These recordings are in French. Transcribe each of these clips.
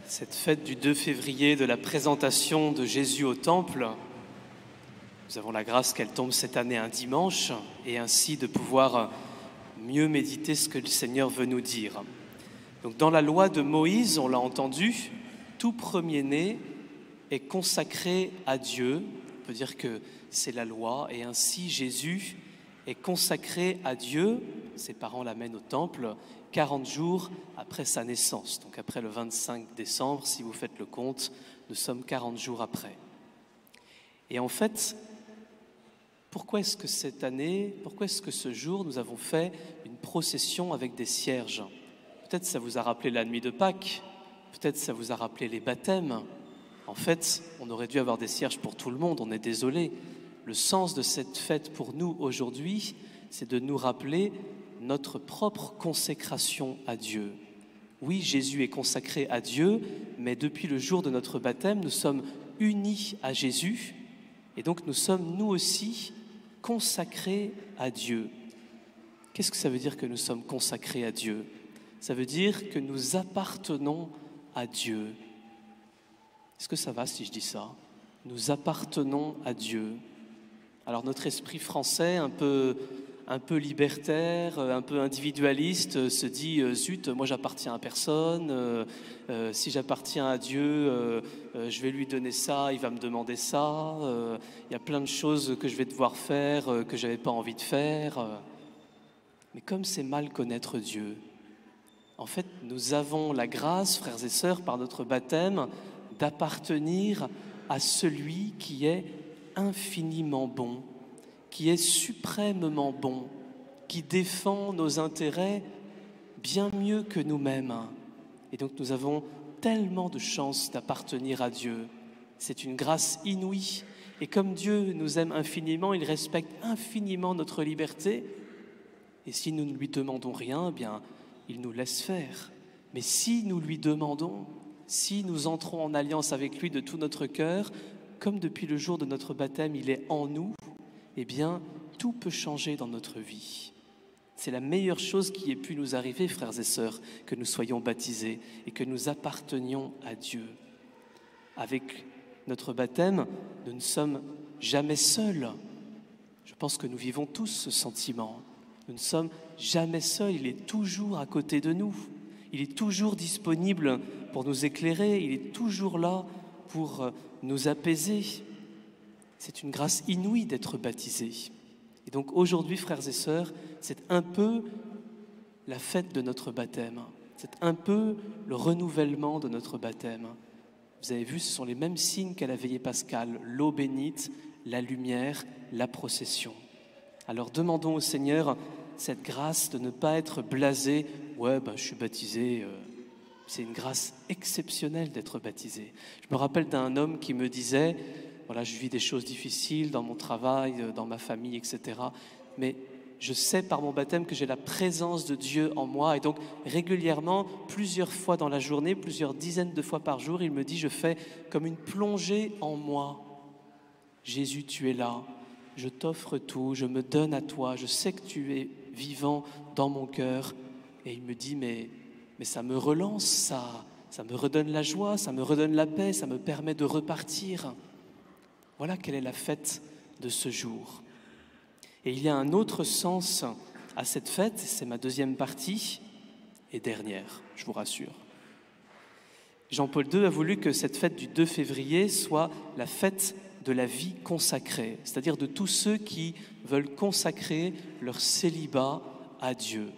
Cette fête du 2 février de la présentation de Jésus au Temple, nous avons la grâce qu'elle tombe cette année un dimanche et ainsi de pouvoir mieux méditer ce que le Seigneur veut nous dire. Donc dans la loi de Moïse, on l'a entendu, tout premier-né est consacré à Dieu. On peut dire que c'est la loi et ainsi Jésus est consacré à Dieu. Ses parents l'amènent au Temple 40 jours après sa naissance. Donc après le 25 décembre, si vous faites le compte, nous sommes 40 jours après. Et en fait, pourquoi est-ce que cette année, pourquoi est-ce que ce jour, nous avons fait une procession avec des cierges? Peut-être ça vous a rappelé la nuit de Pâques, peut-être ça vous a rappelé les baptêmes. En fait, on aurait dû avoir des cierges pour tout le monde, on est désolé. Le sens de cette fête pour nous aujourd'hui, c'est de nous rappeler notre propre consécration à Dieu. Oui, Jésus est consacré à Dieu, mais depuis le jour de notre baptême, nous sommes unis à Jésus et donc nous sommes nous aussi consacrés à Dieu. Qu'est-ce que ça veut dire que nous sommes consacrés à Dieu? Ça veut dire que nous appartenons à Dieu. Est-ce que ça va si je dis ça? Nous appartenons à Dieu. Alors notre esprit français, un peu libertaire, un peu individualiste, se dit « Zut, moi j'appartiens à personne, si j'appartiens à Dieu, je vais lui donner ça, il va me demander ça, il y a plein de choses que je vais devoir faire, que je n'avais pas envie de faire. » Mais comme c'est mal connaître Dieu, en fait, nous avons la grâce, frères et sœurs, par notre baptême, d'appartenir à celui qui est infiniment bon, qui est suprêmement bon, qui défend nos intérêts bien mieux que nous-mêmes. Et donc nous avons tellement de chance d'appartenir à Dieu. C'est une grâce inouïe. Et comme Dieu nous aime infiniment, il respecte infiniment notre liberté. Et si nous ne lui demandons rien, eh bien, il nous laisse faire. Mais si nous lui demandons, si nous entrons en alliance avec lui de tout notre cœur, comme depuis le jour de notre baptême, il est en nous, eh bien, tout peut changer dans notre vie. C'est la meilleure chose qui ait pu nous arriver, frères et sœurs, que nous soyons baptisés et que nous appartenions à Dieu. Avec notre baptême, nous ne sommes jamais seuls. Je pense que nous vivons tous ce sentiment. Nous ne sommes jamais seuls, il est toujours à côté de nous. Il est toujours disponible pour nous éclairer, il est toujours là pour nous apaiser. C'est une grâce inouïe d'être baptisé. Et donc aujourd'hui, frères et sœurs, c'est un peu la fête de notre baptême. C'est un peu le renouvellement de notre baptême. Vous avez vu, ce sont les mêmes signes qu'à la veillée pascale, l'eau bénite, la lumière, la procession. Alors demandons au Seigneur cette grâce de ne pas être blasé. Ouais, je suis baptisé. C'est une grâce exceptionnelle d'être baptisé. Je me rappelle d'un homme qui me disait, voilà, je vis des choses difficiles dans mon travail, dans ma famille, etc. Mais je sais par mon baptême que j'ai la présence de Dieu en moi. Et donc régulièrement, plusieurs fois dans la journée, plusieurs dizaines de fois par jour, il me dit, je fais comme une plongée en moi. Jésus, tu es là. Je t'offre tout, je me donne à toi. Je sais que tu es vivant dans mon cœur. Et il me dit, mais ça me relance, ça me redonne la joie, ça me redonne la paix, ça me permet de repartir. Voilà quelle est la fête de ce jour. Et il y a un autre sens à cette fête, c'est ma deuxième partie et dernière, je vous rassure. Jean-Paul II a voulu que cette fête du 2 février soit la fête de la vie consacrée, c'est-à-dire de tous ceux qui veulent consacrer leur célibat à Dieu.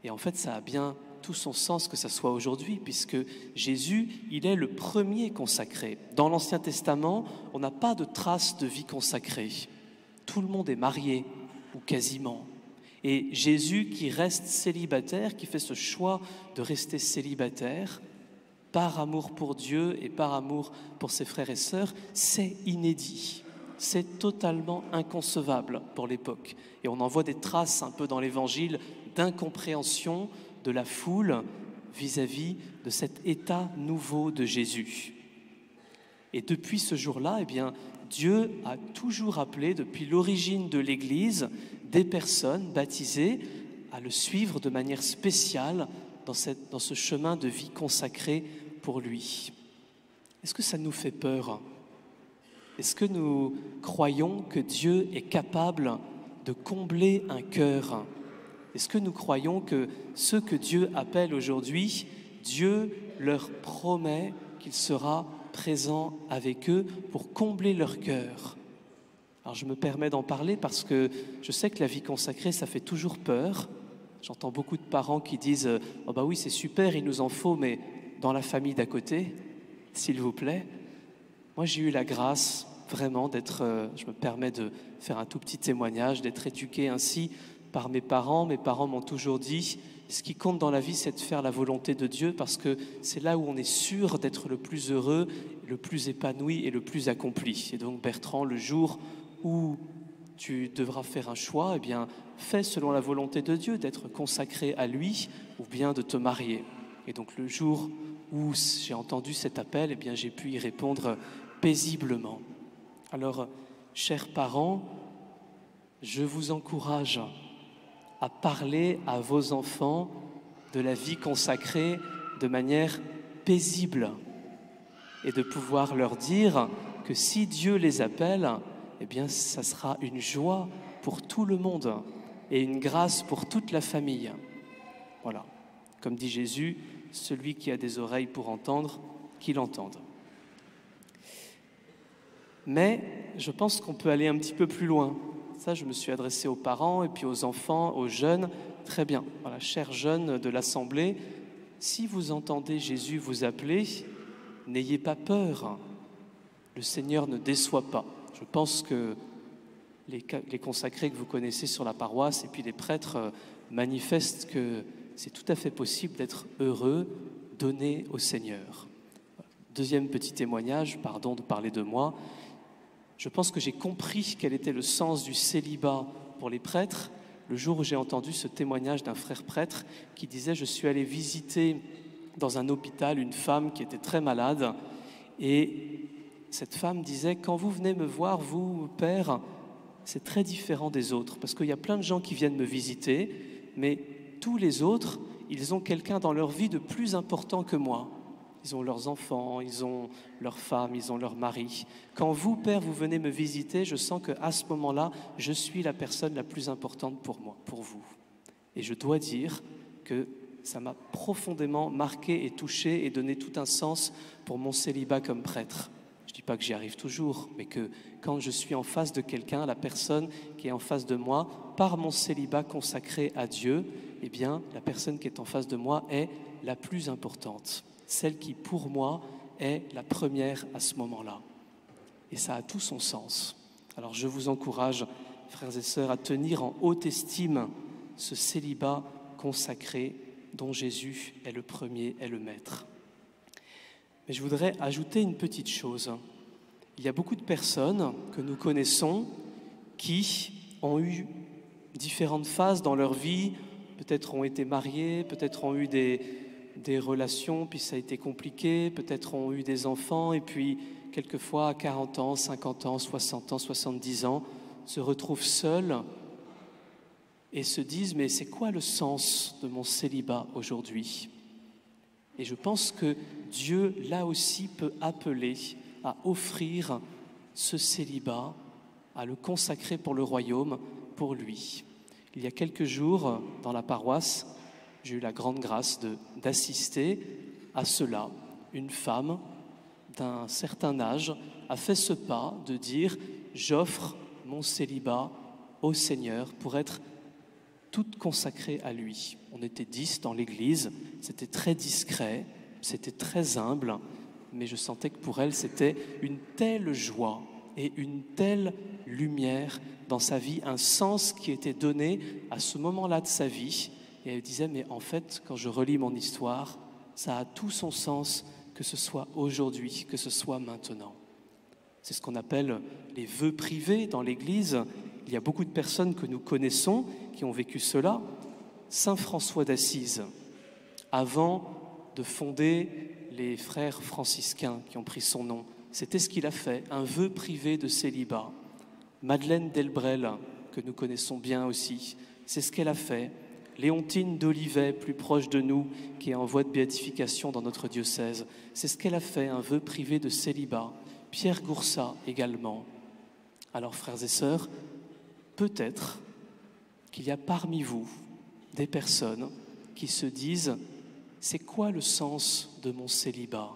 Et en fait, ça a bien tout son sens que ça soit aujourd'hui, puisque Jésus, il est le premier consacré. Dans l'Ancien Testament, on n'a pas de trace de vie consacrée. Tout le monde est marié, ou quasiment. Et Jésus, qui reste célibataire, qui fait ce choix de rester célibataire, par amour pour Dieu et par amour pour ses frères et sœurs, c'est inédit. C'est totalement inconcevable pour l'époque. Et on en voit des traces un peu dans l'Évangile d'incompréhension de la foule vis-à-vis de cet état nouveau de Jésus. Et depuis ce jour-là, eh bien, Dieu a toujours appelé, depuis l'origine de l'Église, des personnes baptisées à le suivre de manière spéciale dans ce chemin de vie consacrée pour lui. Est-ce que ça nous fait peur? Est-ce que nous croyons que Dieu est capable de combler un cœur? Est-ce que nous croyons que ceux que Dieu appelle aujourd'hui, Dieu leur promet qu'il sera présent avec eux pour combler leur cœur? Alors je me permets d'en parler parce que je sais que la vie consacrée, ça fait toujours peur. J'entends beaucoup de parents qui disent « Oh bah oui, c'est super, il nous en faut, mais dans la famille d'à côté, s'il vous plaît. » Moi, j'ai eu la grâce vraiment d'être, je me permets de faire un tout petit témoignage, d'être éduqué ainsi par mes parents. Mes parents m'ont toujours dit « Ce qui compte dans la vie, c'est de faire la volonté de Dieu parce que c'est là où on est sûr d'être le plus heureux, le plus épanoui et le plus accompli. » Et donc, Bertrand, le jour où tu devras faire un choix, eh bien, fais selon la volonté de Dieu, d'être consacré à lui ou bien de te marier. Et donc, le jour où j'ai entendu cet appel, eh bien, j'ai pu y répondre paisiblement. Alors, chers parents, je vous encourage à parler à vos enfants de la vie consacrée de manière paisible et de pouvoir leur dire que si Dieu les appelle, eh bien, ça sera une joie pour tout le monde et une grâce pour toute la famille. Voilà. Comme dit Jésus, celui qui a des oreilles pour entendre, qu'il entende. Mais je pense qu'on peut aller un petit peu plus loin. Ça, je me suis adressé aux parents et puis aux enfants, aux jeunes. Très bien. Voilà, chers jeunes de l'Assemblée, si vous entendez Jésus vous appeler, n'ayez pas peur. Le Seigneur ne déçoit pas. Je pense que les consacrés que vous connaissez sur la paroisse et puis les prêtres manifestent que c'est tout à fait possible d'être heureux, donné au Seigneur. Deuxième petit témoignage, pardon de parler de moi. Je pense que j'ai compris quel était le sens du célibat pour les prêtres le jour où j'ai entendu ce témoignage d'un frère prêtre qui disait « Je suis allé visiter dans un hôpital une femme qui était très malade et cette femme disait « Quand vous venez me voir, vous, père, c'est très différent des autres parce qu'il y a plein de gens qui viennent me visiter, mais tous les autres, ils ont quelqu'un dans leur vie de plus important que moi. Ils ont leurs enfants, ils ont leurs femmes, ils ont leur mari. Quand vous, père, vous venez me visiter, je sens qu'à ce moment-là, je suis la personne la plus importante pour moi, pour vous. » Et je dois dire que ça m'a profondément marqué et touché et donné tout un sens pour mon célibat comme prêtre. Je ne dis pas que j'y arrive toujours, mais que quand je suis en face de quelqu'un, la personne qui est en face de moi, par mon célibat consacré à Dieu, eh bien, la personne qui est en face de moi est la plus importante. Celle qui, pour moi, est la première à ce moment-là. Et ça a tout son sens. Alors je vous encourage, frères et sœurs, à tenir en haute estime ce célibat consacré dont Jésus est le premier, est le maître. Mais je voudrais ajouter une petite chose. Il y a beaucoup de personnes que nous connaissons qui ont eu différentes phases dans leur vie, peut-être ont été mariées, peut-être ont eu des relations, puis ça a été compliqué, peut-être ont eu des enfants, et puis quelquefois à 40 ans, 50 ans, 60 ans, 70 ans, se retrouvent seuls et se disent « Mais c'est quoi le sens de mon célibat aujourd'hui ?» Et je pense que Dieu, là aussi, peut appeler à offrir ce célibat, à le consacrer pour le royaume, pour lui. Il y a quelques jours, dans la paroisse, j'ai eu la grande grâce d'assister à cela. Une femme d'un certain âge a fait ce pas de dire « J'offre mon célibat au Seigneur pour être toute consacrée à lui. » On était 10 dans l'église, c'était très discret, c'était très humble, mais je sentais que pour elle, c'était une telle joie et une telle lumière dans sa vie, un sens qui était donné à ce moment-là de sa vie. Et elle disait, mais en fait, quand je relis mon histoire, ça a tout son sens, que ce soit aujourd'hui, que ce soit maintenant. C'est ce qu'on appelle les vœux privés dans l'Église. Il y a beaucoup de personnes que nous connaissons qui ont vécu cela. Saint François d'Assise, avant de fonder les frères franciscains qui ont pris son nom, c'était ce qu'il a fait, un vœu privé de célibat. Madeleine Delbrel, que nous connaissons bien aussi, c'est ce qu'elle a fait. Léontine d'Olivet, plus proche de nous, qui est en voie de béatification dans notre diocèse. C'est ce qu'elle a fait, un vœu privé de célibat. Pierre Goursat également. Alors, frères et sœurs, peut-être qu'il y a parmi vous des personnes qui se disent « c'est quoi le sens de mon célibat ?»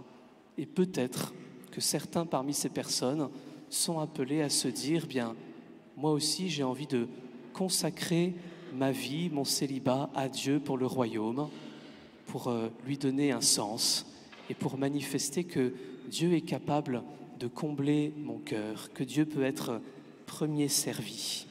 Et peut-être que certains parmi ces personnes sont appelés à se dire « bien, moi aussi j'ai envie de consacrer ma vie, mon célibat à Dieu pour le royaume, pour lui donner un sens et pour manifester que Dieu est capable de combler mon cœur, que Dieu peut être premier servi. »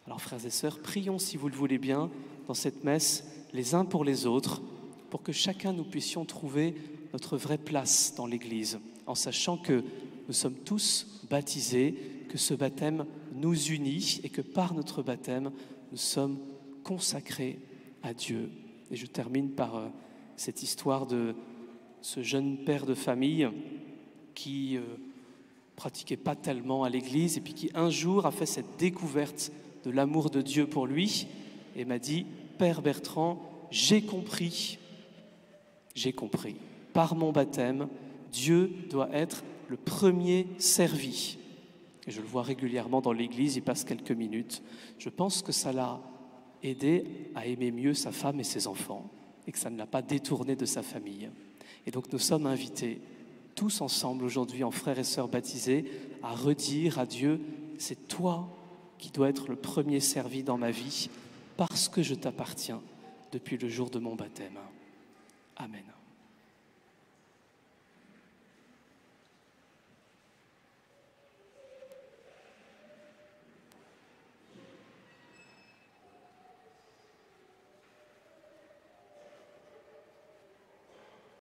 Alors frères et sœurs, prions si vous le voulez bien dans cette messe les uns pour les autres, pour que chacun nous puissions trouver notre vraie place dans l'Église, en sachant que nous sommes tous baptisés, que ce baptême nous unit et que par notre baptême, nous sommes consacrés à Dieu. Et je termine par cette histoire de ce jeune père de famille qui pratiquait pas tellement à l'église et puis qui un jour a fait cette découverte de l'amour de Dieu pour lui et m'a dit « Père Bertrand, j'ai compris, par mon baptême, Dieu doit être le premier servi. » Et je le vois régulièrement dans l'église, il passe quelques minutes. Je pense que ça l'a aidé à aimer mieux sa femme et ses enfants et que ça ne l'a pas détourné de sa famille. Et donc nous sommes invités tous ensemble aujourd'hui en frères et sœurs baptisés à redire à Dieu « c'est toi qui dois être le premier servi dans ma vie parce que je t'appartiens depuis le jour de mon baptême. » Amen.